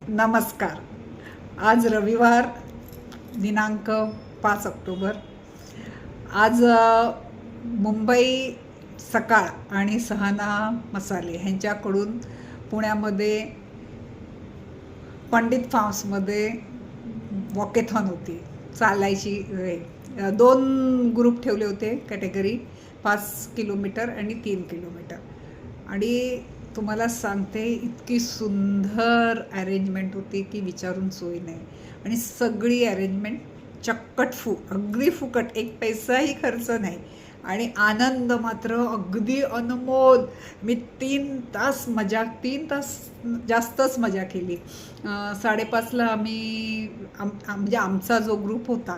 नमस्कार. आज रविवार दिनांक 5 ऑक्टोबर. आज मुंबई सकाळ आणि सहाना मसाले ह्यांच्याकडून पुण्यामध्ये पंडित फार्म्समध्ये वॉकेथॉन होती. चालायची दोन ग्रुप ठेवले होते कॅटेगरी, 5 किलोमीटर आणि 3 किलोमीटर. आणि तुम्हाला सांगते, इतकी सुंदर अरेंजमेंट होती की विचारून सोय नाही. आणि सगळी अरेंजमेंट अगदी फुकट, एक पैसाही खर्च नाही. आणि आनंद मात्र अगदी अनमोल. मी 3 तास जास्तच मजा केली. 5:30ला आम्ही म्हणजे आमचा जो ग्रुप होता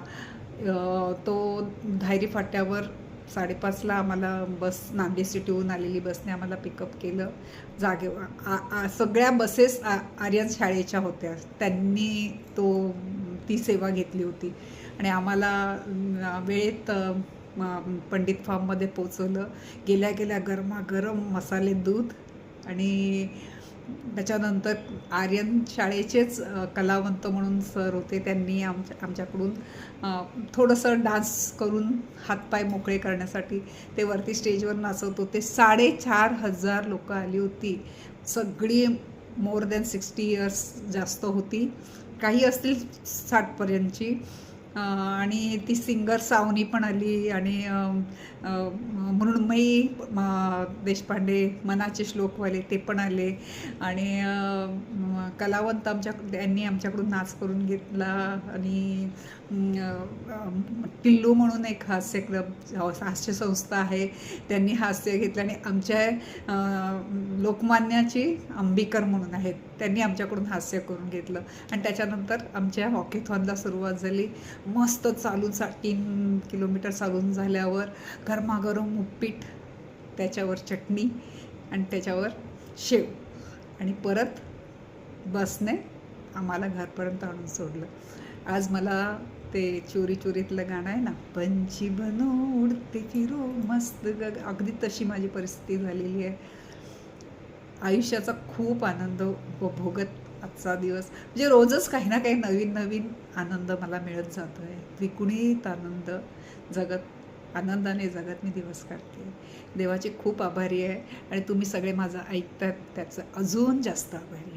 तो धायरी फाट्यावर 5:30ला आम्हाला बस, नांदेड सिटीहून आलेली बसने आम्हाला पिकअप केलं. सगळ्या बसेस आर्यन शाळेच्या होत्या. त्यांनी ती सेवा घेतली होती आणि आम्हाला वेळेत पंडित फार्ममध्ये पोचवलं. गेल्या गेल्या गरमागरम मसाले दूध. आणि त्याच्यानंतर आर्यन शाळेचेच कलावंत म्हणून सर होते. त्यांनी आमच्याकडून थोडंसं डान्स करून हातपाय मोकळे करण्यासाठी ते वरती स्टेजवर नाचवत होते. 4,500 लोकं आली होती. सगळी मोर दॅन 60 इयर्स जास्त होती, काही असतील 60पर्यंतची. आणि ती सिंगर सावनी पण आली. आणि मृण्मयी देशपांडे, मनाचे श्लोकवाले, ते पण आले. आणि कलावंत त्यांनी आमच्याकडून नाच करून घेतला. आणि टिल्लू म्हणून एक हास्य संस्था आहे, त्यांनी हास्य घेतलं. आणि आमच्या लोकमान्याची अंबिकर म्हणून आहेत, त्यांनी आमच्याकडून हास्य करून घेतलं. आणि त्याच्यानंतर आमच्या वॉकेथॉनला सुरुवात झाली. मस्त चालून 3 किलोमीटर चालून झाल्यावर गरमागरम उपीट, त्याच्यावर चटणी आणि त्याच्यावर शेव. आणि परत बसने आम्हाला घरपर्यंत आणून सोडलं. आज मला ते चोरी चोरीतलं गाणं आहे ना, पंछी बनो उडते फिरो मस्त अगदी तशी माझी परिस्थिती झालेली आहे. आयुष्याचा खूप आनंद भोगत आजचा दिवस, म्हणजे रोजच काही ना काही नवीन नवीन आनंद मला मिळत जातो आहे. द्विगुणित आनंद आनंदाने जगत मी दिवस काढते. देवाचे खूप आभारी आहे. आणि तुम्ही सगळे माझं ऐकतात त्याचं अजून जास्त आभारी आहे.